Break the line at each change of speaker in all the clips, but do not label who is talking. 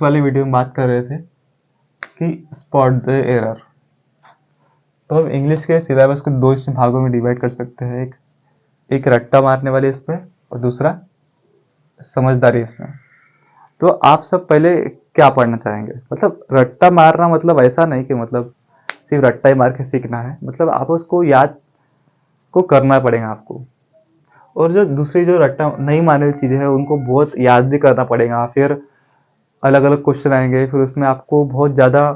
वाली वीडियो में बात कर रहे थे कि स्पॉट द एरर। तो हम इंग्लिश के सिलेबस को दो हिस्से भागों में डिवाइड कर सकते हैं, एक रट्टा मारने वाले इसमें और दूसरा समझदारी इसमें। तो आप सब पहले क्या पढ़ना चाहेंगे? मतलब रट्टा मारना मतलब ऐसा नहीं कि मतलब सिर्फ रट्टा ही मार के सीखना है, मतलब आप उसको याद को करना पड़ेगा आपको। और जो दूसरी जो रट्टा नहीं मारने वाली चीज़ें हैं उनको बहुत याद भी करना पड़ेगा। फिर अलग अलग क्वेश्चन आएंगे, फिर उसमें आपको बहुत ज़्यादा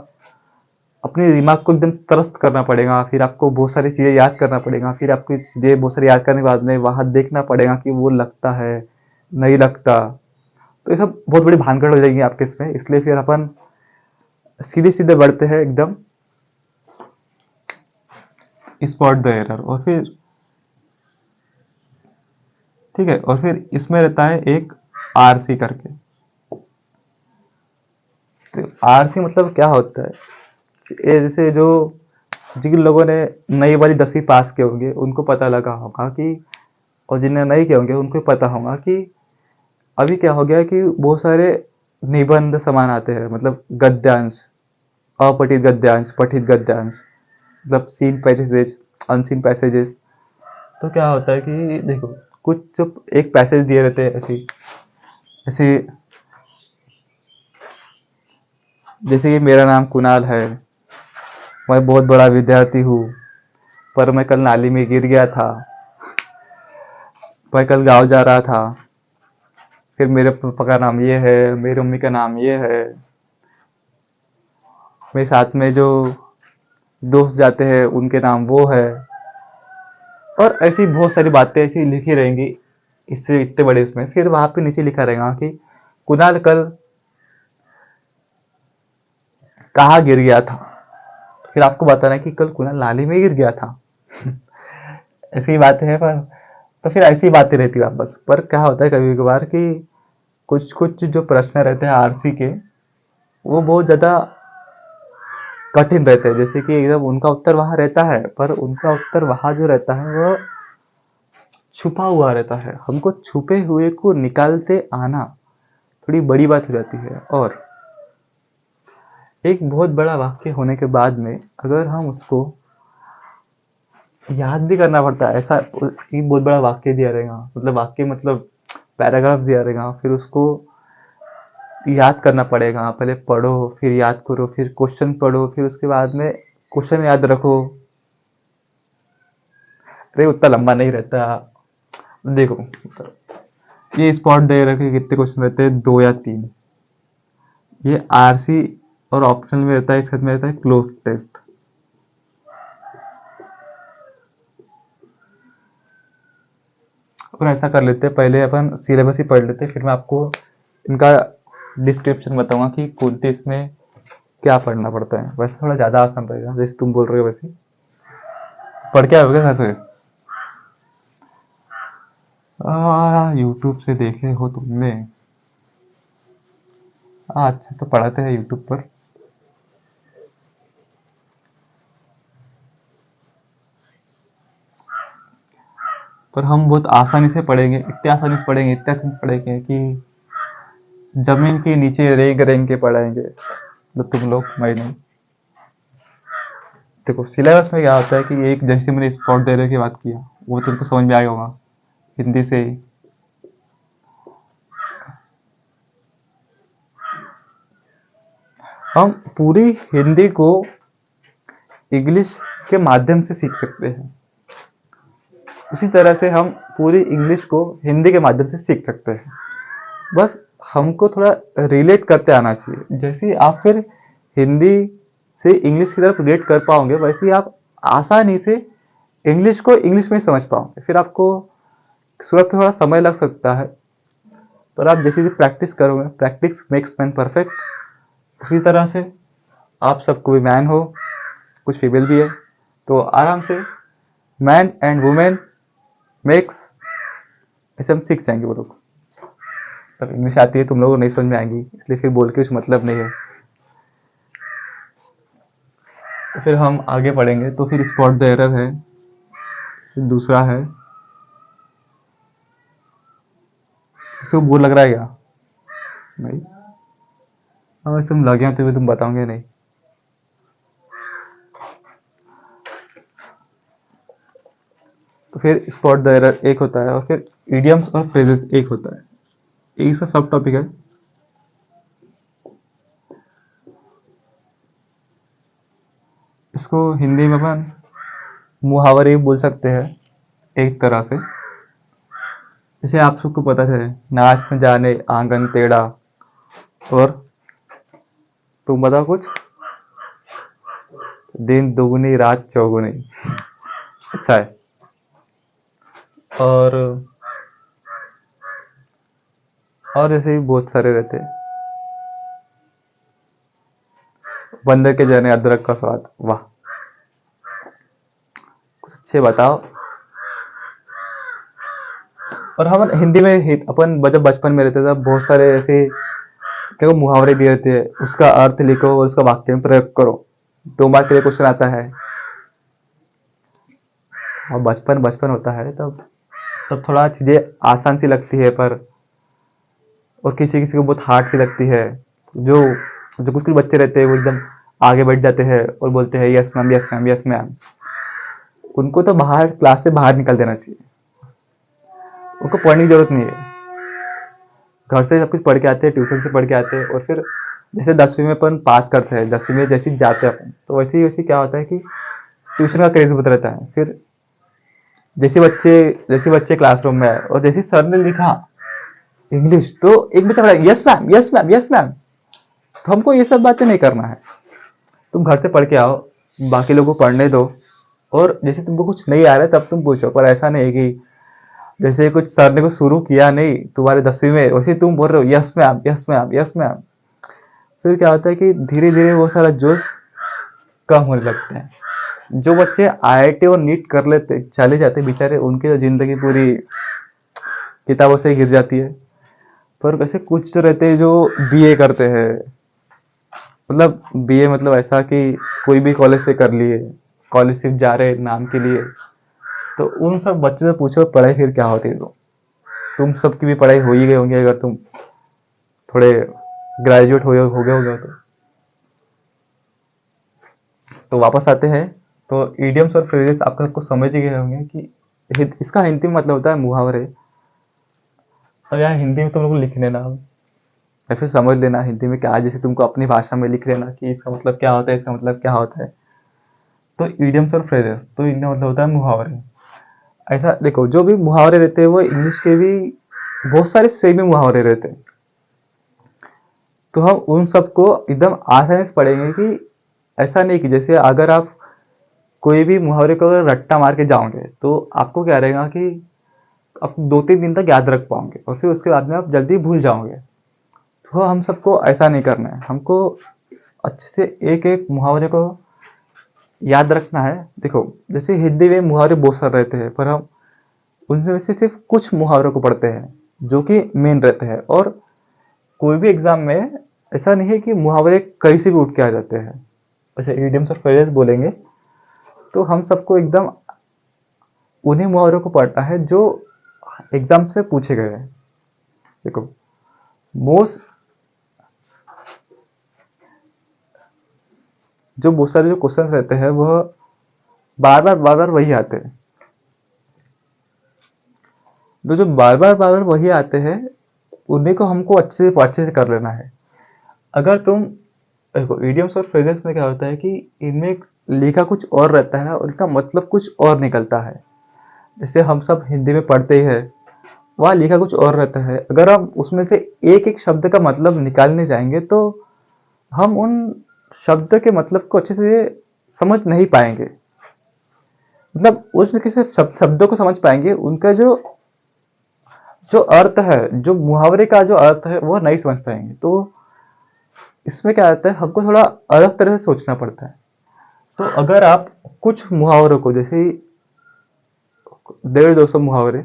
अपने दिमाग को एकदम त्रस्त करना पड़ेगा। फिर आपको बहुत सारी चीज़ें याद करना पड़ेगा। फिर आपकी चीज़ें बहुत सारी याद करने के बाद में वहाँ देखना पड़ेगा कि वो लगता है नहीं लगता। तो ये सब बहुत बड़ी भानगड़ हो जाएगी आपके इसमें। इसलिए फिर अपन सीधे सीधे बढ़ते हैं एकदम स्पॉट द एरर। और फिर ठीक है, और फिर इसमें रहता है एक आरसी करके। तो आरसी मतलब क्या होता है? ये जैसे जो जिन लोगों ने नई वाली 10वीं पास किए होंगे उनको पता लगा होगा कि, और जिन्हें नहीं किए होंगे उनको पता होगा कि अभी क्या हो गया है कि बहुत सारे निबंध समान आते हैं, मतलब गद्यांश, अपठित गद्यांश, पठित गद्यांश, मतलब सीन पैसेजेस, अनसीन पैसेजेस। तो क्या होता है कि देखो, कुछ जो एक पैसेज दिए रहते हैं ऐसे ऐसे, जैसे कि मेरा नाम कुणाल है, मैं बहुत बड़ा विद्यार्थी हूँ, पर मैं कल नाली में गिर गया था, मैं कल गाँव जा रहा था, फिर मेरे पापा का नाम ये है, मेरी मम्मी का नाम ये है, मेरे साथ में जो दोस्त जाते हैं उनके नाम वो है। और ऐसी बहुत सारी बातें ऐसी लिखी रहेंगी इससे इतने बड़े इसमें। फिर वहां पे नीचे लिखा रहेगा कि कुणाल कल कहाँ गिर गया था। फिर आपको बताना है कि कल कुणाल नाली में गिर गया था। ऐसी बातें हैं, पर तो फिर ऐसी बातें रहती है बस। पर क्या होता है कभी कभार कि कुछ कुछ जो प्रश्न रहते हैं आरसी के, वो बहुत ज्यादा कठिन रहते हैं। जैसे कि एकदम उनका उत्तर वहां रहता है, पर उनका उत्तर वहां जो रहता है वो छुपा हुआ रहता है। हमको छुपे हुए को निकालते आना थोड़ी बड़ी बात हो जाती है। और एक बहुत बड़ा वाक्य होने के बाद में अगर हम उसको याद भी करना पड़ता है, ऐसा एक बहुत बड़ा वाक्य दिया रहेगा, मतलब वाक्य मतलब पैराग्राफ दिया रहेगा, फिर उसको याद करना पड़ेगा। पहले पढ़ो, फिर याद करो, फिर क्वेश्चन पढ़ो, फिर उसके बाद में क्वेश्चन याद रखो। अरे उतना लंबा नहीं रहता। देखो, ये स्पॉट दे रखे कितने क्वेश्चन रहते हैं? 2 या 3। ये आरसी और ऑप्शनल में रहता है, इसके में रहता है क्लोज टेस्ट। और ऐसा कर लेते हैं, पहले अपन सिलेबस ही पढ़ लेते हैं, फिर मैं आपको इनका डिस्क्रिप्शन बताऊंगा कि कौन से इसमें क्या पढ़ना पड़ता है। वैसे थोड़ा ज़्यादा आसान रहेगा जैसे तुम बोल रहे हो वैसे। पढ़ के आओगे वैसे? यूट्यूब से देखे हो तुमने? अच्छा, तो पढ़ाते हैं यूट्यूब पर। पर हम बहुत आसानी से पढ़ेंगे, इतने आसानी से पढ़ेंगे, इतने आसानी से पढ़ेंगे कि जमीन के नीचे रेंग रेंग के पढ़ेंगे। तो तुम लोग, मैं नहीं। देखो सिलेबस में क्या होता है कि एक, जैसे मैंने स्पॉट देने की बात किया, वो तुमको समझ में आया होगा हिंदी से ही। हम पूरी हिंदी को इंग्लिश के माध्यम से सीख सकते हैं, उसी तरह से हम पूरी इंग्लिश को हिंदी के माध्यम से सीख सकते हैं। बस हमको थोड़ा रिलेट करते आना चाहिए। जैसे ही आप फिर हिंदी से इंग्लिश की तरफ रिलेट कर पाओगे, वैसे ही आप आसानी से इंग्लिश को इंग्लिश में समझ पाओगे। फिर आपको शुरुआत में थोड़ा समय लग सकता है, पर आप जैसे जैसे प्रैक्टिस करोगे, प्रैक्टिस मेक्स मैन परफेक्ट, उसी तरह से आप सबको भी मैन हो, कुछ फीमेल भी है, तो आराम से मैन एंड वुमेन मेक्स, ऐसे हम सीख जाएंगे वो लोग। तब इंग्लिश आती है, तुम लोगों को नहीं समझ में आएंगी, इसलिए फिर बोल के कुछ मतलब नहीं है। तो फिर हम आगे पढ़ेंगे। तो फिर स्पॉट द एरर है, फिर दूसरा है, इसको बोर लग रहा है क्या? नहीं। और तुम लगे हो तो तुम बताओगे नहीं। तो फिर स्पॉट द एरर एक होता है, और फिर इडियम्स और फ्रेजेस एक होता है। एक इसका सब टॉपिक है। इसको हिंदी में अपन मुहावरे भी बोल सकते हैं एक तरह से। जैसे आप सबको पता है, नाच न जाने आंगन टेढ़ा, और तुम बताओ कुछ। दिन दुगनी रात चौगुनी। अच्छा है। और ऐसे भी बहुत सारे रहते हैं। बंदर के जाने अदरक का स्वाद, वाह। कुछ अच्छे बताओ। और हम हिंदी में अपन जब बचपन में रहते थे तब बहुत सारे ऐसे क्या मुहावरे दिए रहते हैं, उसका अर्थ लिखो और उसका वाक्य में प्रयोग करो। 2 मार्क के लिए क्वेश्चन आता है। और बचपन बचपन होता है तब थोड़ा चीजें आसान सी लगती है, पर और किसी किसी को बहुत हार्ड सी लगती है। जो जो कुछ कुछ बच्चे रहते हैं वो एकदम आगे बढ़ जाते हैं और बोलते हैं yes ma'am, yes ma'am, yes ma'am. उनको तो बाहर, क्लास से बाहर निकल देना चाहिए। उनको पढ़ने की जरूरत नहीं है। घर से सब कुछ पढ़ के आते हैं, ट्यूशन से पढ़ के आते हैं, और फिर जैसे 10वीं में अपन पास करते हैं, 10वीं में जैसे ही जाते हैं अपन, तो वैसे ही वैसे क्या होता है कि ट्यूशन का क्रेज बहुत रहता है। फिर जैसे बच्चे क्लासरूम में आए और जैसे सर ने लिखा इंग्लिश, तो एक बच्चा पढ़ा yes ma'am, yes ma'am, yes ma'am. तो हमको ये सब बातें नहीं करना है। तुम घर से पढ़ के आओ, बाकी लोगों को पढ़ने दो, और जैसे तुमको कुछ नहीं आ रहा है तब तुम पूछो। पर ऐसा नहीं है कि जैसे कुछ सर ने कुछ शुरू किया नहीं तुम्हारे 10वीं में, वैसे तुम बोल रहे हो yes ma'am, yes ma'am, yes ma'am. फिर क्या होता है कि धीरे धीरे वो सारा जोश कम होने लगते हैं। जो बच्चे आईआईटी और नीट कर लेते चले जाते बेचारे, उनकी तो जिंदगी पूरी किताबों से गिर जाती है। पर वैसे कुछ तो रहते हैं जो बीए करते हैं, मतलब बीए मतलब ऐसा कि कोई भी कॉलेज से कर लिए, कॉलेज सिर्फ जा रहे नाम के लिए। तो उन सब बच्चों से पूछो पढ़ाई फिर क्या होती है। तो तुम सबकी भी पढ़ाई हो ही गई होंगी अगर तुम थोड़े ग्रेजुएट हो गए होगे तो वापस आते हैं। तो इडियम्स और फ्रेजेस आप सबको समझ ही गए होंगे कि इसका हिंदी में मतलब होता है मुहावरे। और यहाँ हिंदी में तुम लोग लिख लेना या फिर समझ लेना हिंदी में क्या, जैसे तुमको अपनी भाषा में लिख लेना कि इसका मतलब क्या होता है, इसका मतलब क्या होता है। तो इडियम्स और फ्रेजेस तो इनका मतलब होता है मुहावरे। ऐसा देखो, जो भी मुहावरे रहते हैं वो इंग्लिश के भी बहुत सारे सेम ही मुहावरे रहते हैं। तो हम उन सबको एकदम आसानी से पढ़ेंगे कि ऐसा नहीं कि जैसे अगर आप कोई भी मुहावरे को अगर रट्टा मार के जाओगे तो आपको क्या रहेगा कि आप 2-3 दिन तक याद रख पाओगे और फिर उसके बाद में आप जल्दी भूल जाओगे। तो हम सबको ऐसा नहीं करना है। हमको अच्छे से एक एक मुहावरे को याद रखना है। देखो, जैसे हिंदी में मुहावरे बहुत सारे रहते हैं, पर हम उनमें से सिर्फ कुछ मुहावरों को पढ़ते हैं जो कि मेन रहते हैं। और कोई भी एग्जाम में ऐसा नहीं है कि मुहावरे कहीं से भी उठ के आ जाते हैं। अच्छा, इडियम्स और फ्रेजेस बोलेंगे तो हम सबको एकदम उन्हीं मुहावरों को पढ़ना है जो एग्जाम्स में पूछे गए हैं। देखो, मोस्ट जो बहुत सारे जो क्वेश्चन रहते हैं वह बार बार वही आते हैं। तो जो बार बार वही आते हैं उन्हीं को हमको अच्छे से कर लेना है। अगर तुम देखो, इडियम्स और फ्रेजेस में क्या होता है कि इनमें लिखा कुछ और रहता है और इनका मतलब कुछ और निकलता है। जैसे हम सब हिंदी में पढ़ते ही है, वहाँ लिखा कुछ और रहता है। अगर हम उसमें से एक एक शब्द का मतलब निकालने जाएंगे तो हम उन शब्द के मतलब को अच्छे से समझ नहीं पाएंगे। मतलब उसमें किसी शब्दों को समझ पाएंगे, उनका जो जो अर्थ है, जो मुहावरे का जो अर्थ है वो नहीं समझ पाएंगे। तो इसमें क्या आता है, हमको थोड़ा अलग तरह से सोचना पड़ता है। तो अगर आप कुछ मुहावरों को, जैसे 150-200 मुहावरे,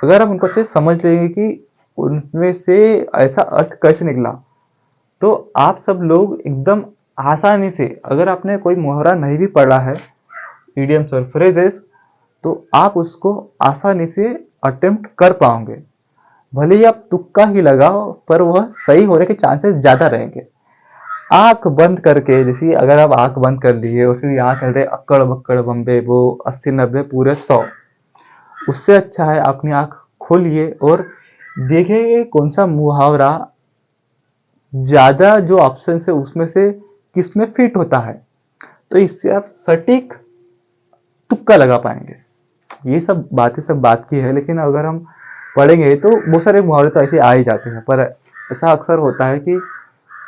अगर आप उनको अच्छे से समझ लेंगे कि उनमें से ऐसा अर्थ कैसे निकला, तो आप सब लोग एकदम आसानी से, अगर आपने कोई मुहावरा नहीं भी पढ़ा है, इडियम्स और फ्रेजेस, तो आप उसको आसानी से अटेम्प्ट कर पाओगे। भले ही आप तुक्का ही लगाओ, पर वह सही होने के चांसेस ज्यादा रहेंगे। आंख बंद करके, जैसे अगर आप आंख बंद कर लिए और फिर यहाँ कर रहे अक्कड़ बक्कड़ बम्बे वो 80-90 पूरे 100, उससे अच्छा है अपनी आंख खोलिए और देखिए कौन सा मुहावरा ज्यादा जो ऑप्शन है उसमें से किसमें फिट होता है। तो इससे आप सटीक तुक्का लगा पाएंगे। ये सब बातें सब बात की है, लेकिन अगर हम पढ़ेंगे तो बहुत सारे मुहावरे तो ऐसे आ ही जाते हैं, पर ऐसा अक्सर होता है कि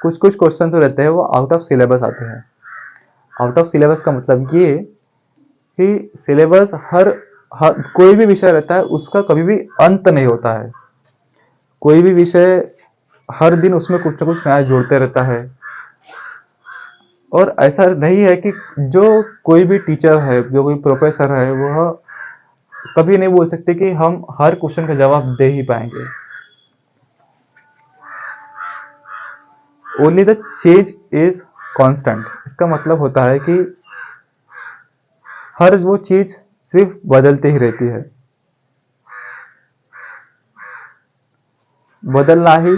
कुछ कुछ क्वेश्चन जो रहते हैं वो आउट ऑफ सिलेबस आते हैं। आउट ऑफ सिलेबस का मतलब ये कि सिलेबस हर कोई भी विषय रहता है उसका कभी भी अंत नहीं होता है। कोई भी विषय हर दिन उसमें कुछ ना कुछ नया जोड़ते रहता है। और ऐसा नहीं है कि जो कोई भी टीचर है, जो कोई प्रोफेसर है, वह कभी नहीं बोल सकते कि हम हर क्वेश्चन का जवाब दे ही पाएंगे। Only the change is constant. इसका मतलब होता है कि हर वो चीज सिर्फ बदलती ही रहती है। बदलना ही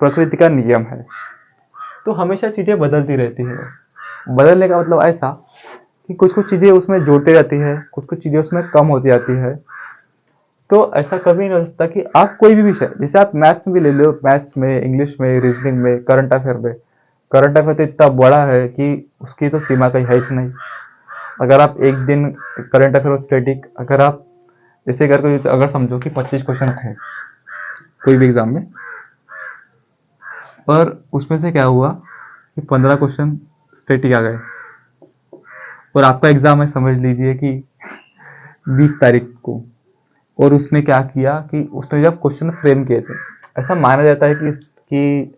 प्रकृति का नियम है। तो हमेशा चीजें बदलती रहती है। बदलने का मतलब ऐसा कि कुछ कुछ चीजें उसमें जोड़ती रहती है, कुछ कुछ चीजें उसमें कम होती जाती है। तो ऐसा कभी नहीं हो सकता कि आप कोई भी विषय, जैसे आप मैथ्स में भी ले लो, मैथ्स में, इंग्लिश में, रीजनिंग में, करंट अफेयर में। करंट अफेयर तो इतना बड़ा है कि उसकी तो सीमा कहीं है ही नहीं। अगर आप एक दिन करंट अफेयर स्टैटिक, अगर आप जैसे अगर समझो कि 25 क्वेश्चन थे कोई भी एग्जाम में, और उसमें से क्या हुआ कि 15 क्वेश्चन स्टैटिक आ गए, और आपका एग्जाम है समझ लीजिए कि 20 तारीख को, और उसने क्या किया कि उसने जब क्वेश्चन फ्रेम किए थे, ऐसा माना जाता है कि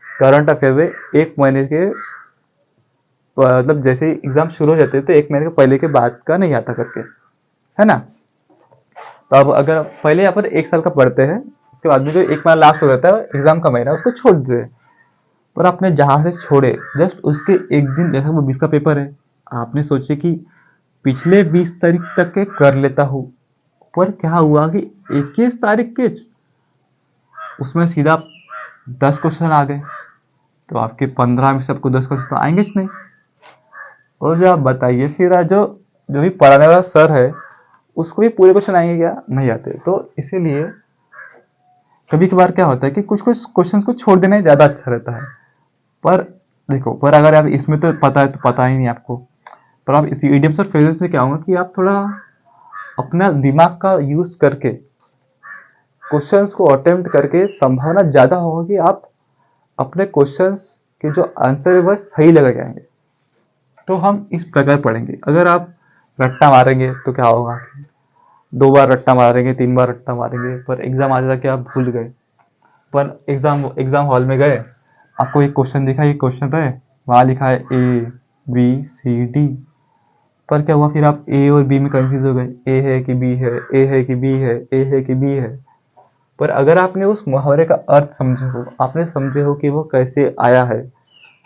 करंट अफेयर में एक महीने के, मतलब जैसे ही एग्जाम शुरू हो जाते हैं तो एक महीने के पहले के बाद का नहीं आता करके, है ना। तो अब अगर पहले यहाँ पर एक साल का पढ़ते हैं, उसके बाद में जो एक महीना लास्ट हो जाता है एग्जाम का महीना, उसको छोड़ देते हैं। पर आपने जहां से छोड़े जस्ट उसके एक दिन, जैसे वो 20 का पेपर है, आपने सोचे कि पिछले 20 तारीख तक के कर लेता हूँ, पर क्या हुआ कि 21 तारीख के उसमें सीधा 10 क्वेश्चन आ गए। तो आपके 15 में सबको 10 क्वेश्चन तो आएंगे ही नहीं। और जो आप बताइए फिर आज जो जो भी पढ़ाने वाला सर है उसको भी पूरे क्वेश्चन आएंगे क्या? नहीं आते। तो इसीलिए कभी कभार क्या होता है कि कुछ कुछ क्वेश्चंस को छोड़ देना ज्यादा अच्छा रहता है। पर देखो, पर अगर आप इसमें तो पता है तो पता ही नहीं आपको, पर आप इसी इडियम्स और फ्रेजेस में क्या होगा कि आप थोड़ा अपना दिमाग का यूज करके क्वेश्चंस को अटेम्प्ट करके संभावना ज्यादा होगा कि आप अपने क्वेश्चंस के जो आंसर है वह सही लगा जाएंगे। तो हम इस प्रकार पढ़ेंगे। अगर आप रट्टा मारेंगे तो क्या होगा, 2 बार रट्टा मारेंगे, 3 बार रट्टा मारेंगे, पर एग्जाम आ जाता कि आप भूल गए। पर एग्जाम एग्जाम हॉल में गए, आपको एक क्वेश्चन दिखा, एक क्वेश्चन है, वहां लिखा है ABCD, पर क्या हुआ फिर आप ए और बी में कंफ्यूज हो गए, ए है कि बी है, ए है कि बी है, ए है कि बी है। पर अगर आपने उस मुहावरे का अर्थ समझे हो, आपने समझे हो कि वो कैसे आया है,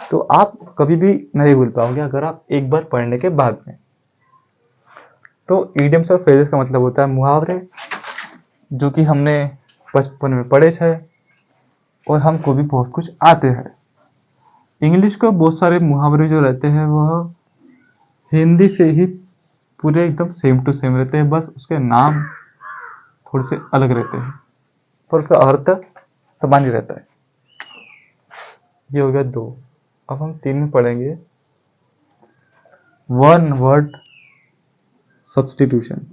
तो आप कभी भी नहीं भूल पाओगे अगर आप एक बार पढ़ने के बाद में। तो इडियम्स और फ्रेजेस का मतलब होता है मुहावरे, जो कि हमने बचपन में पढ़े थे और हमको भी बहुत कुछ आते हैं। इंग्लिश का बहुत सारे मुहावरे जो रहते हैं वह हिंदी से ही पूरे एकदम सेम टू सेम रहते हैं, बस उसके नाम थोड़े से अलग रहते हैं, पर उसका अर्थ समान ही रहता है। ये हो गया 2। अब हम 3 में पढ़ेंगे वन वर्ड सब्स्टिट्यूशन।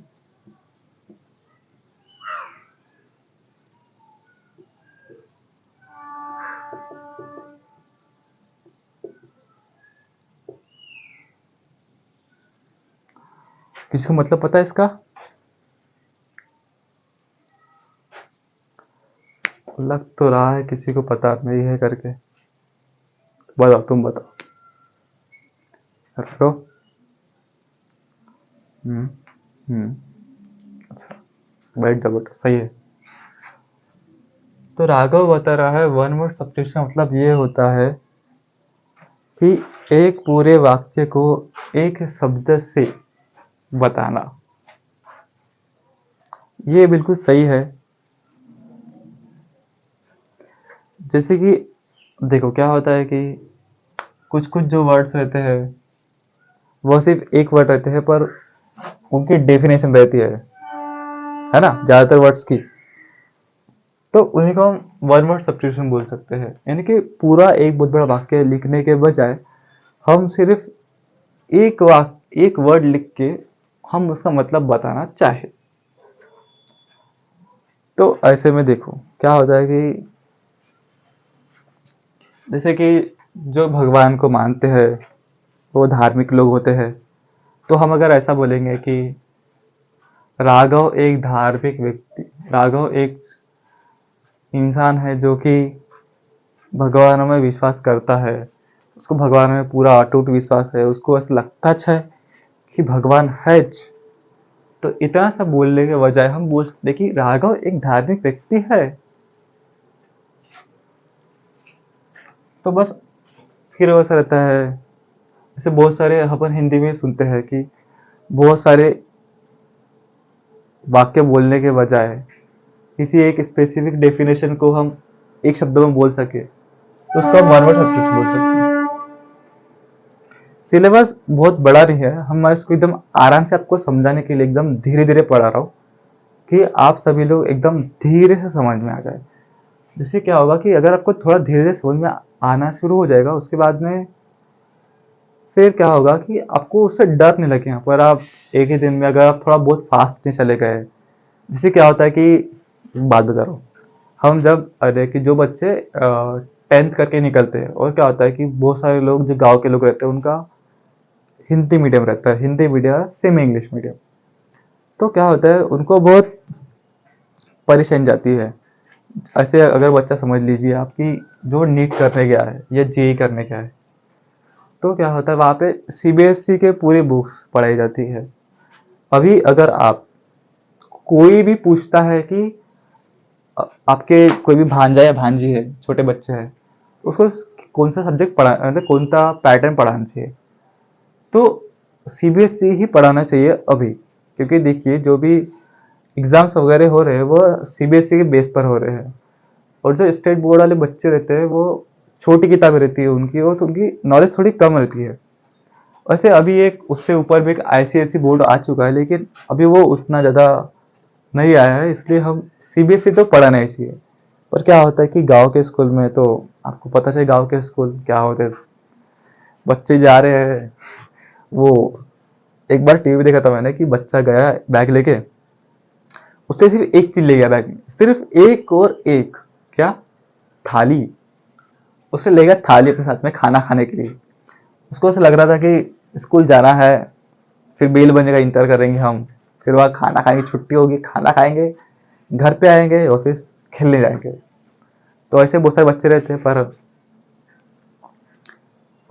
किसको मतलब पता है इसका? लग तो रहा है किसी को पता नहीं है करके। बताओ, तुम बताओ। हेलो। हम्म। हम्म। अच्छा, बैठ जाओ बेटा, सही है। तो राघव बता रहा है वन वर्ड सब्स्टिट्यूशन मतलब ये होता है कि एक पूरे वाक्य को एक शब्द से बताना। ये बिल्कुल सही है। जैसे कि देखो क्या होता है कि कुछ कुछ जो वर्ड्स रहते हैं वो सिर्फ एक वर्ड रहते हैं, पर उनकी डेफिनेशन रहती है ना, ज्यादातर वर्ड्स की। तो उन्हीं को हम वन वर्ड सब्स्टिट्यूशन बोल सकते हैं, यानी कि पूरा एक बहुत बड़ा वाक्य लिखने के बजाय हम सिर्फ एक वर्ड लिख के हम उसका मतलब बताना चाहे। तो ऐसे में देखो क्या होता है कि जैसे कि जो भगवान को मानते हैं वो धार्मिक लोग होते हैं, तो हम अगर ऐसा बोलेंगे कि राघव एक धार्मिक व्यक्ति, राघव एक इंसान है जो कि भगवान में विश्वास करता है, उसको भगवान में पूरा अटूट विश्वास है, उसको ऐसा लगता है कि भगवान है। तो इतना सा बोलने के बजाय हम बोल सकते कि राघव एक धार्मिक व्यक्ति है। तो बस फिर वैसा रहता है। जैसे बहुत सारे अपन हिंदी में सुनते हैं कि बहुत सारे वाक्य बोलने के बजाय किसी एक स्पेसिफिक डेफिनेशन को हम एक शब्द में बोल सके तो उसको हम वन वर्ड सब्स्टिट्यूशन बोल सकते हैं। सिलेबस बहुत बड़ा नहीं है, हम इसको एकदम आराम से आपको समझाने के लिए एकदम धीरे धीरे पढ़ा रहा हूँ कि आप सभी लोग एकदम धीरे से समझ में आ जाए। जिससे क्या होगा कि अगर आपको थोड़ा धीरे धीरे समझ में आना शुरू हो जाएगा, उसके बाद में फिर क्या होगा कि आपको उससे डर नहीं लगेगा। पर आप एक ही दिन में अगर आप थोड़ा बहुत फास्ट नहीं चले गए, जिससे क्या होता है कि बात बता रहा हूँ, हम जब अरे कि जो बच्चे 10th करके निकलते हैं, और क्या होता है कि बहुत सारे लोग जो गांव के लोग रहते हैं उनका हिंदी मीडियम रहता है, Hindi medium semi English medium. तो क्या होता है उनको बहुत परेशानी जाती है। ऐसे अगर बच्चा समझ लीजिए आपकी जो नीट करने गया है या जेई करने गया है, तो क्या होता है वहाँ पे सीबीएसई के पूरी बुक्स पढ़ाई जाती है। अभी अगर आप कोई भी पूछता है कि आपके कोई भी भांजा या भांजी है, छोटे बच्चे हैं, उसको कौन सा सब्जेक्ट पढ़ा मतलब कौन सा पैटर्न पढ़ाना चाहिए, तो सीबीएसई ही पढ़ाना चाहिए अभी। क्योंकि देखिए जो भी एग्जाम्स वगैरह हो रहे हैं वो सीबीएसई के बेस पर हो रहे हैं, और जो स्टेट बोर्ड वाले बच्चे रहते हैं वो छोटी किताबें रहती है उनकी, और तो उनकी नॉलेज थोड़ी कम रहती है। वैसे अभी एक उससे ऊपर भी एक आईसीएसई बोर्ड आ चुका है, लेकिन अभी वो उतना ज़्यादा नहीं आया है, इसलिए हम सीबीएसई तो पढ़ाना ही चाहिए। पर क्या होता है कि गांव के स्कूल में तो आपको पता है गांव के स्कूल क्या होते हैं, बच्चे जा रहे हैं। वो एक बार टीवी देखा था मैंने कि बच्चा गया बैग लेके, उससे सिर्फ एक चीज ले गया बैग में, सिर्फ एक और एक, क्या, थाली। उससे ले गया थाली अपने साथ में खाना खाने के लिए। उसको ऐसा लग रहा था कि स्कूल जाना है, फिर बेल बजेगा, इंतजार करेंगे हम, फिर वहाँ खाना खाएंगे, छुट्टी होगी, खाना खाएंगे, घर पे आएंगे और फिर खेलने जाएंगे। तो ऐसे बहुत सारे बच्चे रहते हैं।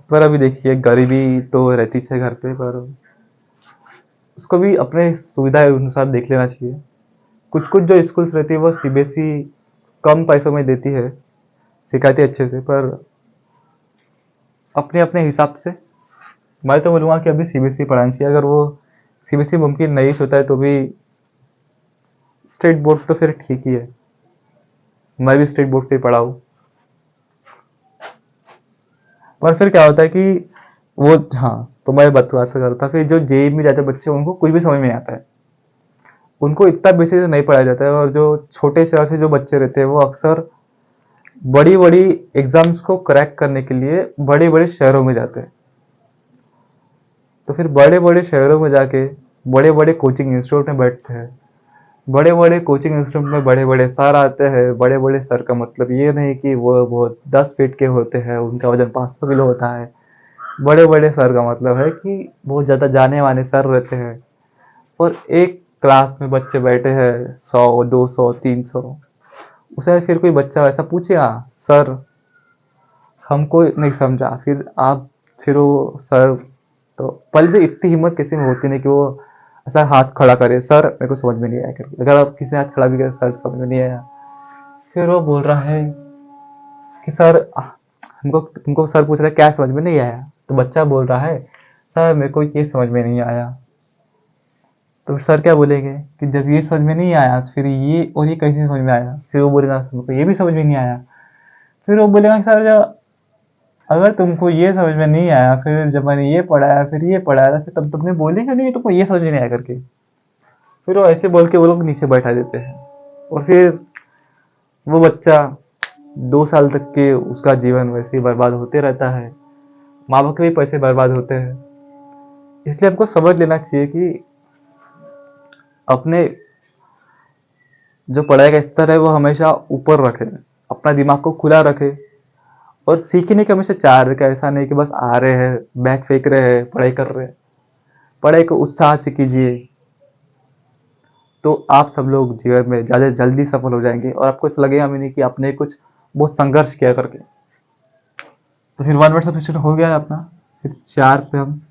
पर अभी देखिए गरीबी तो रहती है घर पे, पर उसको भी अपने सुविधा अनुसार देख लेना चाहिए। कुछ कुछ जो स्कूल्स रहती है वो सीबीएसई कम पैसों में देती है, सिखाती है अच्छे से, पर अपने अपने हिसाब से मैं तो बोलूँगा कि अभी सीबीएसई पढ़ानी चाहिए। अगर वो सीबीएसई मुमकिन नहीं होता है तो भी स्टेट बोर्ड तो फिर ठीक ही है। मैं भी स्टेट बोर्ड से ही पढ़ा हूँ। पर फिर क्या होता है कि वो, हाँ, तो मैं बात बात करता, फिर जो जेई में जाते बच्चे उनको कुछ भी समझ में नहीं आता है, उनको इतना बेसिक से नहीं पढ़ाया जाता है। और जो छोटे शहर से जो बच्चे रहते हैं वो अक्सर बड़ी बड़ी एग्जाम्स को क्रैक करने के लिए बड़े बड़े शहरों में जाते हैं। तो फिर बड़े बड़े शहरों में जाके बड़े बड़े कोचिंग इंस्टीट्यूट में बैठते हैं। बड़े बड़े कोचिंग इंस्टीट्यूट में बड़े बड़े सर आते हैं। बड़े बड़े सर का मतलब ये नहीं कि वो बहुत 10 फीट के होते हैं, उनका वजन 500 किलो होता है। बड़े बड़े सर का मतलब है कि बहुत ज़्यादा जाने माने सर रहते हैं। और एक क्लास में बच्चे बैठे हैं 100, 200, 300। उसे फिर कोई बच्चा ऐसा पूछेगा, सर हमको नहीं समझा, फिर वो सर, तो पहले तो इतनी हिम्मत किसी में होती नहीं कि वो ऐसा हाथ खड़ा करे, सर मेरे को समझ में नहीं आया करके। अगर आप किसी ने हाथ खड़ा भी करे, सर समझ में नहीं आया, फिर वो बोल रहा है कि सर हमको, तुमको सर पूछ रहा है क्या समझ में नहीं आया, तो बच्चा बोल रहा है सर मेरे को ये समझ में नहीं आया। तो सर क्या बोलेंगे कि जब ये समझ में नहीं आया तो फिर ये और ये कैसे समझ में आया, फिर वो बोलेगा सर को ये भी समझ में नहीं आया। फिर वो बोलेगा सर अगर तुमको ये समझ में नहीं आया, फिर जब मैंने ये पढ़ाया, फिर ये पढ़ाया, फिर तब तुमने बोलेगा नहीं तुमको ये समझ में नहीं आया करके। फिर वो ऐसे बोल के वो लोग नीचे बैठा देते हैं, और फिर वो बच्चा 2 साल तक के उसका जीवन वैसे ही बर्बाद होते रहता है, माँ बाप के भी पैसे बर्बाद होते हैं। इसलिए हमको समझ लेना चाहिए कि अपने जो पढ़ाई का स्तर है वो हमेशा ऊपर रखे, अपना दिमाग को खुला रखे, और सीखने का हमेशा चाह रखे। ऐसा नहीं कि बस आ रहे हैं, बैग फेंक रहे हैं, पढ़ाई कर रहे हैं। पढ़ाई को उत्साह से कीजिए, तो आप सब लोग जीवन में ज़्यादा जल्दी सफल हो जाएंगे, और आपको ऐसा लगेगा भी नहीं कि आपने कुछ बहुत संघर्ष किया करके। तो फिर 1 वर्ड सब्स्टिट्यूशन हो गया है अपना। फिर 4 पे हम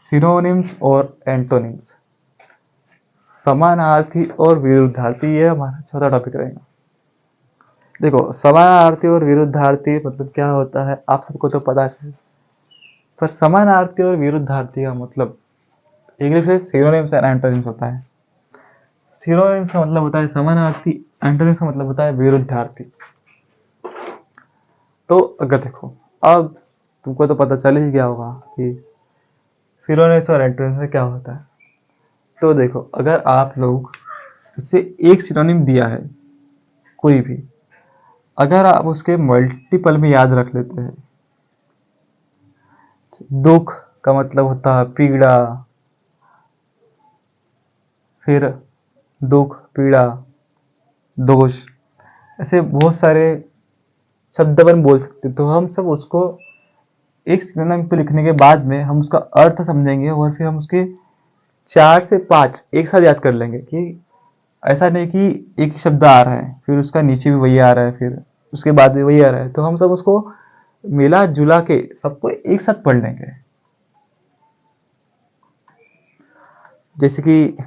सिनोनिम्स और एंटोनिम्स, समानार्थी और विरुद्धार्थी, ये हमारा चौथा टॉपिक रहेगा। देखो, समानार्थी और विरुद्धार्थी मतलब क्या होता है आप सबको तो पता है, पर समानार्थी और विरुद्धार्थी का मतलब इंग्लिश में सिनोनिम्स एंड एंटोनिम्स होता है। सिनोनिम्स का मतलब होता है समानार्थी, एंटोनिम्स का मतलब होता है विरुद्धार्थी। तो अगर देखो, अब तुमको तो पता चल ही गया होगा कि सिनोनिम्स और एंटोनिम्स में क्या होता है। तो देखो, अगर आप लोग इससे एक सिनोनिम दिया है कोई भी, अगर आप उसके मल्टीपल में याद रख लेते हैं, दुख का मतलब होता है पीड़ा, फिर दुख, पीड़ा, दोष, ऐसे बहुत सारे शब्द अपन बोल सकते। तो हम सब उसको एक सिनोनिम पे लिखने के बाद में हम उसका अर्थ समझेंगे, और फिर हम उसके 4 से 5 एक साथ याद कर लेंगे। कि ऐसा नहीं कि एक ही शब्द आ रहा है फिर उसका नीचे भी वही आ रहा है, फिर उसके बाद भी वही आ रहा है, तो हम सब उसको मिला जुला के सबको एक साथ पढ़ लेंगे। जैसे कि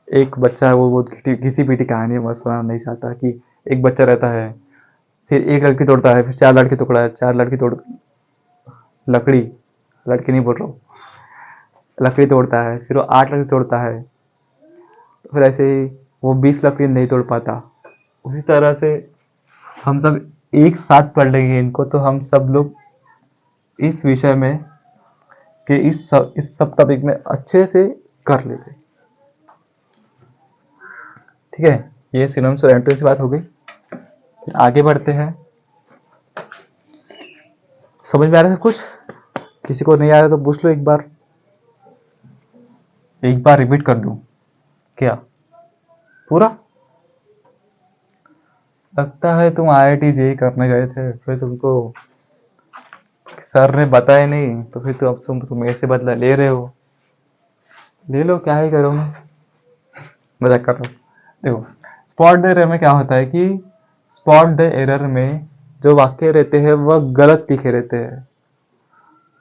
एक बच्चा है, वो बहुत घिसी पीटी कहानी है, मैं सुनाना नहीं चाहता। कि एक बच्चा रहता है, फिर एक लड़की तोड़ता है, फिर 4 लड़की तोड़ा है, 4 लड़की तोड़ लकड़ी, लड़की नहीं बोल रहा हूँ, लकड़ी तोड़ता है, फिर वो 8 लकड़ी तोड़ता है, तो फिर ऐसे ही वो 20 लकड़ी नहीं तोड़ पाता। उसी तरह से हम सब एक साथ पढ़ लेंगे इनको, तो हम सब लोग इस विषय में कि इस सब टॉपिक में अच्छे से कर लेते। ठीक है, ये सिनोनिम्स और एंटोनिम्स की बात हो गई। फिर आगे बढ़ते हैं। समझ में आ रहा है कुछ? किसी को नहीं आ रहा तो पूछ लो एक बार रिपीट कर दूं क्या पूरा? लगता है तुम IIT जेईई करने गए थे, फिर तुमको सर ने बताया नहीं, तो फिर तुम मेरे से बदला ले रहे हो। ले लो, क्या ही करोगे, मजाक कर रहा हूँ। देखो, स्पॉट द एरर में क्या होता है कि स्पॉट द एरर में जो वाक्य रहते हैं वह गलत लिखे रहते हैं।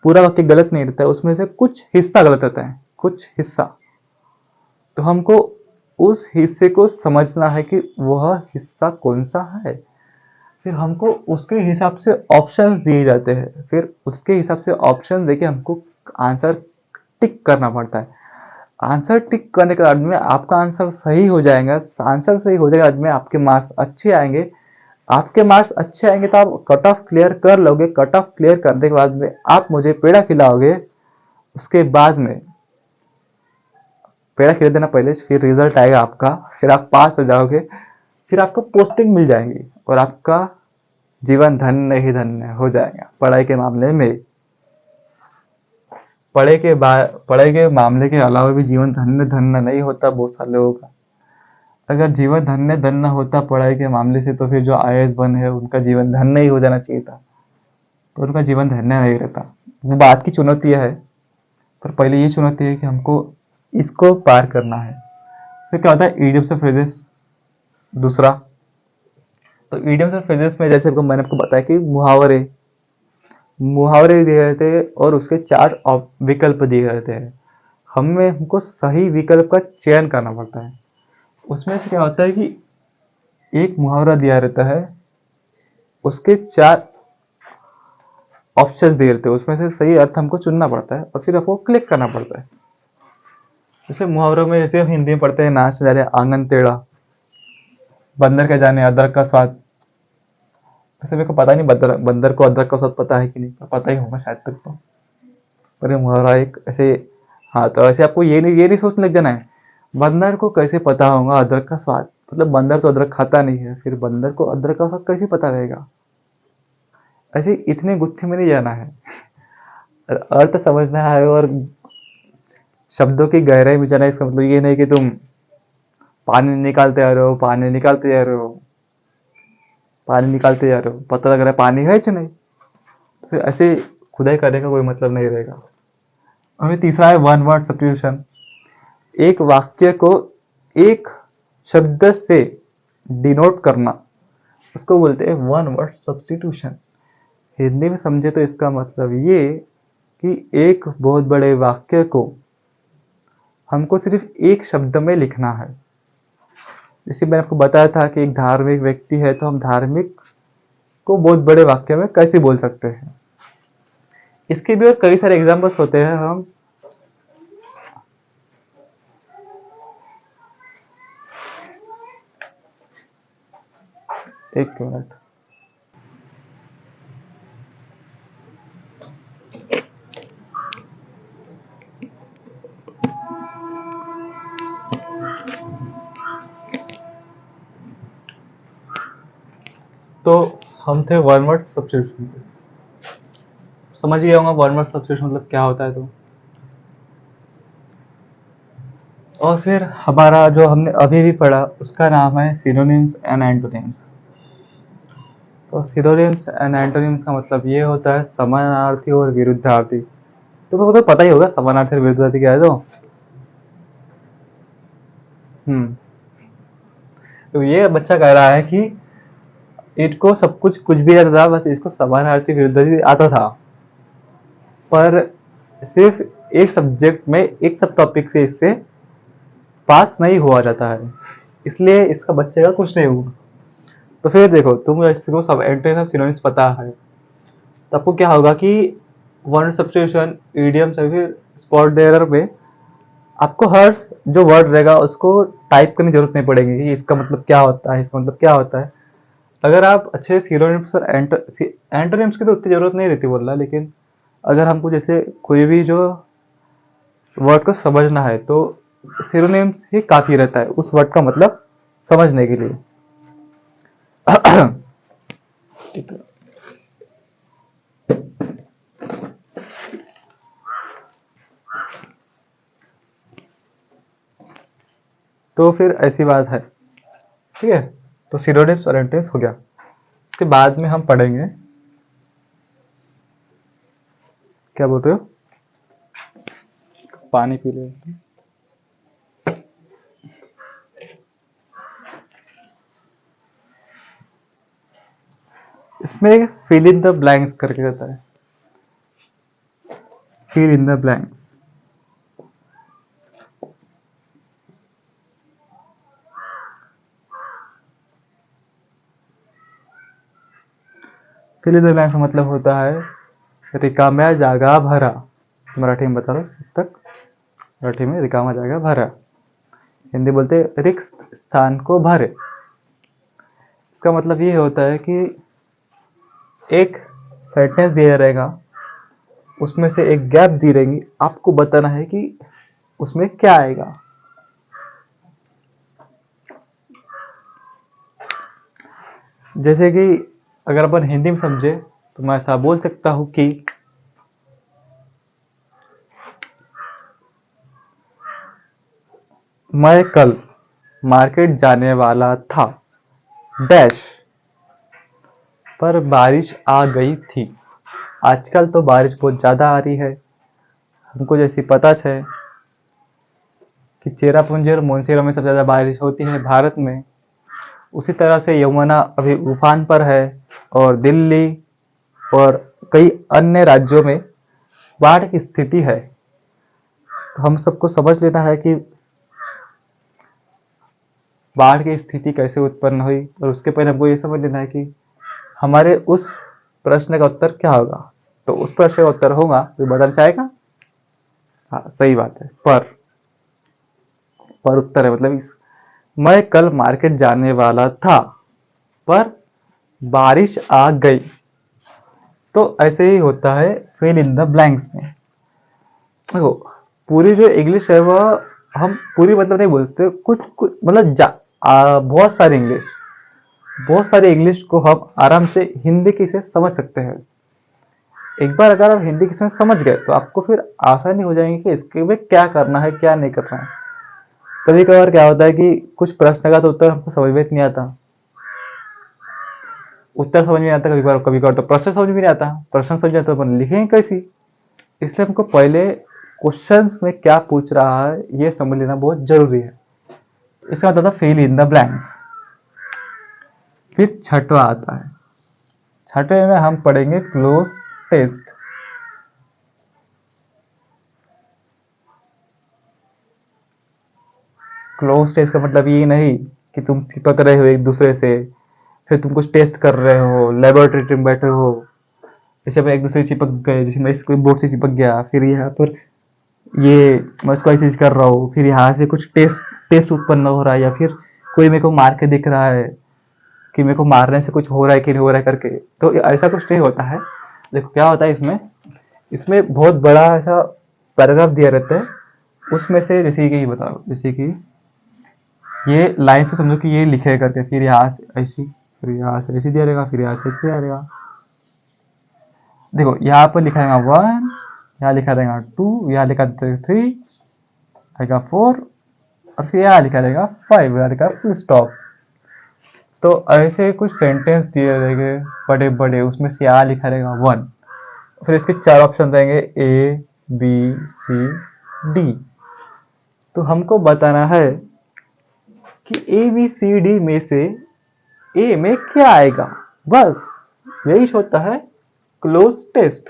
पूरा वाक्य गलत नहीं रहता है, उसमें से कुछ हिस्सा गलत रहता है, कुछ हिस्सा। तो हमको उस हिस्से को समझना है कि वह हिस्सा कौन सा है। फिर हमको उसके हिसाब से ऑप्शंस दिए जाते हैं, फिर उसके हिसाब से ऑप्शन देके हमको आंसर टिक करना पड़ता है। आंसर टिक करने के बाद में आपका आंसर सही हो जाएगा। आंसर सही हो जाएगा बाद में आपके मार्क्स अच्छे आएंगे। आपके मार्क्स अच्छे आएंगे तो आप कट ऑफ क्लियर कर लोगे। कट ऑफ क्लियर करने के बाद में आप मुझे पेड़ा खिलाओगे। उसके बाद में पेड़ा खिला देना पहले, फिर रिजल्ट आएगा आपका, फिर आप पास हो जाओगे, फिर आपको पोस्टिंग मिल जाएंगी, और आपका जीवन धन्य ही धन्य हो जाएगा। पढ़ाई के मामले में, पढ़ाई के मामले के अलावा भी जीवन धन्य धन्य नहीं होता बहुत सारे लोगों का। अगर जीवन धन्य धन्य होता पढ़ाई के मामले से, तो फिर जो IAS बन है उनका जीवन धन्य ही हो जाना चाहिए था, तो उनका जीवन धन्य नहीं रहता। वो बात की चुनौती है, पर पहले ये चुनौती है कि हमको इसको पार करना है। फिर क्या होता है, इडियम्स और फ्रेजेस दूसरा। तो इडियम्स और फ्रेजेस में जैसे मैंने आपको बताया कि मुहावरे मुहावरे दिए गए थे, और उसके 4 विकल्प दिए गए थे। हमको सही विकल्प का चयन करना पड़ता है। उसमें से क्या होता है कि एक मुहावरा दिया रहता है, उसके 4 ऑप्शंस दे देते हैं, उसमें से सही अर्थ हमको चुनना पड़ता है और फिर आपको क्लिक करना पड़ता है। जैसे मुहावरों में, जैसे हम हिंदी में पढ़ते हैं, नाच न जाने आंगन टेढ़ा, बंदर का जाने अदरक का स्वाद। वैसे मेरे को पता नहीं बंदर बंदर को अदरक का स्वाद पता है कि नहीं, पर पता ही होगा शायद तक तो। पर ये मुहावरा एक ऐसे, हाँ, तो ऐसे आपको ये नहीं सोचने लग जाना है बंदर को कैसे पता होगा अदरक का स्वाद, मतलब बंदर तो अदरक खाता नहीं है, फिर बंदर को अदरक का स्वाद कैसे पता रहेगा। ऐसे इतने गुत्थे में नहीं जाना है, अर्थ समझना है और शब्दों की गहराई में जाना है। इसका मतलब ये नहीं कि तुम पानी निकालते आ रहे हो, पानी निकालते जा रहे हो, पानी निकालते जा रहे हो, पता लग रहा है पानी है कि नहीं, तो फिर ऐसे खुदाई करने का कोई मतलब नहीं रहेगा। और तीसरा है वन वर्ड सब्स्टिट्यूशन। एक वाक्य को एक शब्द से डिनोट करना, उसको बोलते हैं वन वर्ड सब्स्टिट्यूशन। हिंदी में समझे तो इसका मतलब ये कि एक बहुत बड़े वाक्य को हमको सिर्फ एक शब्द में लिखना है। जैसे मैंने आपको बताया था कि एक धार्मिक व्यक्ति है, तो हम धार्मिक को बहुत बड़े वाक्य में कैसे बोल सकते हैं। इसके भी और कई सारे एग्जांपल्स होते हैं। हम एक मिनट, तो हम थे वन वर्ड सब्स्टिट्यूशन पे। समझ गया होगा वन वर्ड सब्स्टिट्यूशन मतलब क्या होता है। तो और फिर हमारा जो हमने अभी भी पढ़ा उसका नाम है सिनोनिम्स एंड एंटोनिम्स। तो सिनोनिम्स एंड एंटोनिम्स का मतलब ये होता है समानार्थी और विरुद्धार्थी। तो मेरे को तो पता ही होगा समानार्थी और विरुद्धार्थी क्या है। तो ये बच्चा कह रहा है कि इनको सब कुछ भी आता था, बस इसको समानार्थी विरुद्धार्थी आता था, पर सिर्फ एक सब्जेक्ट में एक सब टॉपिक से इससे पास नहीं हुआ जाता है, इसलिए इसका बच्चे का कुछ नहीं हुआ। तो फिर देखो, तुम इसको सब एंटोनिम्स सिनोनिम्स पता है, तो आपको क्या होगा कि वर्ड सब्स्टिट्यूशन, इडियम्स या फिर स्पॉट एरर में आपको हर जो वर्ड रहेगा उसको टाइप करने की जरूरत नहीं पड़ेगी कि इसका मतलब क्या होता है, इसका मतलब क्या होता है। अगर आप अच्छे सिनोनिम्स और एंटोनिम्स की तो उतनी जरूरत नहीं रहती बोलना, लेकिन अगर हमको जैसे कोई भी जो वर्ड को समझना है तो सिनोनिम्स ही काफी रहता है उस वर्ड का मतलब समझने के लिए। तो फिर ऐसी बात है, ठीक है। तो सिनोनिम्स और एंटोनिम्स हो गया। उसके बाद में हम पढ़ेंगे, क्या बोल रहे हो, पानी पी ले। इसमें फिल इन द ब्लैंक्स करके रहता है, fill in the blanks. Fill in the blanks का मतलब होता है रिकाम्या जागा भरा। मराठी में बता रहा हूँ अब तक, मराठी में रिकामा जागा भरा, हिंदी बोलते रिक्त स्थान को भरे। इसका मतलब ये होता है कि एक सेंटेंस दिया रहेगा, उसमें से एक गैप दी रहेगी, आपको बताना है कि उसमें क्या आएगा। जैसे कि अगर अपन हिंदी में समझे तो मैं ऐसा बोल सकता हूं कि मैं कल मार्केट जाने वाला था डैश, पर बारिश आ गई थी। आजकल तो बारिश बहुत ज्यादा आ रही है, हमको जैसी पता है कि चेरापूंजी और मोन्सेरा में सबसे ज्यादा बारिश होती है भारत में, उसी तरह से यमुना अभी उफान पर है और दिल्ली और कई अन्य राज्यों में बाढ़ की स्थिति है। तो हम सबको समझ लेना है कि बाढ़ की स्थिति कैसे उत्पन्न हुई, और उसके पहले हमको ये समझ लेना है कि हमारे उस प्रश्न का उत्तर क्या होगा। तो उस प्रश्न का उत्तर होगा, कोई बताना चाहेगा? हाँ सही बात है, पर उत्तर है, मतलब मैं कल मार्केट जाने वाला था पर बारिश आ गई। तो ऐसे ही होता है फिल इन द ब्लैंक्स में। देखो पूरी जो इंग्लिश है वह हम पूरी मतलब नहीं बोलते, कुछ कुछ मतलब बहुत सारी इंग्लिश को हम आराम से हिंदी की से समझ सकते हैं। एक बार अगर आप हिंदी की से समझ गए तो आपको फिर आसानी हो जाएगी कि इसके में क्या करना है क्या नहीं करना है। कभी कभार क्या होता है कि कुछ प्रश्न का तो उत्तर हमको समझ में नहीं आता, उत्तर समझ में नहीं आता, कभी कभार तो प्रश्न समझ में नहीं आता, प्रश्न समझ में आता तो अपन लिखेंगे कैसी। इसलिए हमको पहले क्वेश्चंस में क्या पूछ रहा है ये समझ लेना बहुत जरूरी है। इसका मतलब था फिल इन द ब्लैंक्स। फिर छठवा आता है, छठवे में हम पढ़ेंगे क्लोज टेस्ट। क्लोज टेस्ट का मतलब ये नहीं कि तुम चिपक रहे हो एक दूसरे से, फिर तुम कुछ टेस्ट कर रहे हो, लेबोरेटरी में बैठे हो, जैसे हम एक दूसरे से चिपक गए, जैसे मैं कोई बोर्ड से चिपक गया, फिर यहाँ पर ये मैं इसको ऐसे कर रहा हूँ, फिर यहाँ से कुछ टेस्ट टेस्ट उत्पन्न हो रहा है, या फिर कोई मेरे को मार के दिख रहा है कि मेरे को मारने से कुछ हो रहा है कि नहीं हो रहा है करके। तो ऐसा कुछ नहीं होता है। देखो क्या होता है इसमें, इसमें बहुत बड़ा ऐसा पैराग्राफ दिया रहता है, उसमें से जैसे कि बताओ, जैसे कि ये लाइन से समझो कि ये लिखे करके, फिर यहाँ से ऐसी, फिर यहाँ से ऐसी दिया रहेगा, फिर यहाँ से ऐसे दिया रहेगा। देखो यहाँ पर लिखा रहेगा 1, यहाँ लिखा रहेगा 2, यहाँ लिखा 3 आएगा 4, और फिर यहाँ लिखा रहेगा 5, यहाँ लिखा फुल स्टॉप। तो ऐसे कुछ सेंटेंस दिए रहेंगे बड़े बड़े, उसमें से यहाँ लिखा रहेगा 1, फिर इसके 4 ऑप्शन रहेंगे A B C D। तो हमको बताना है कि A B C D में से A में क्या आएगा, बस यही होता है क्लोज टेस्ट।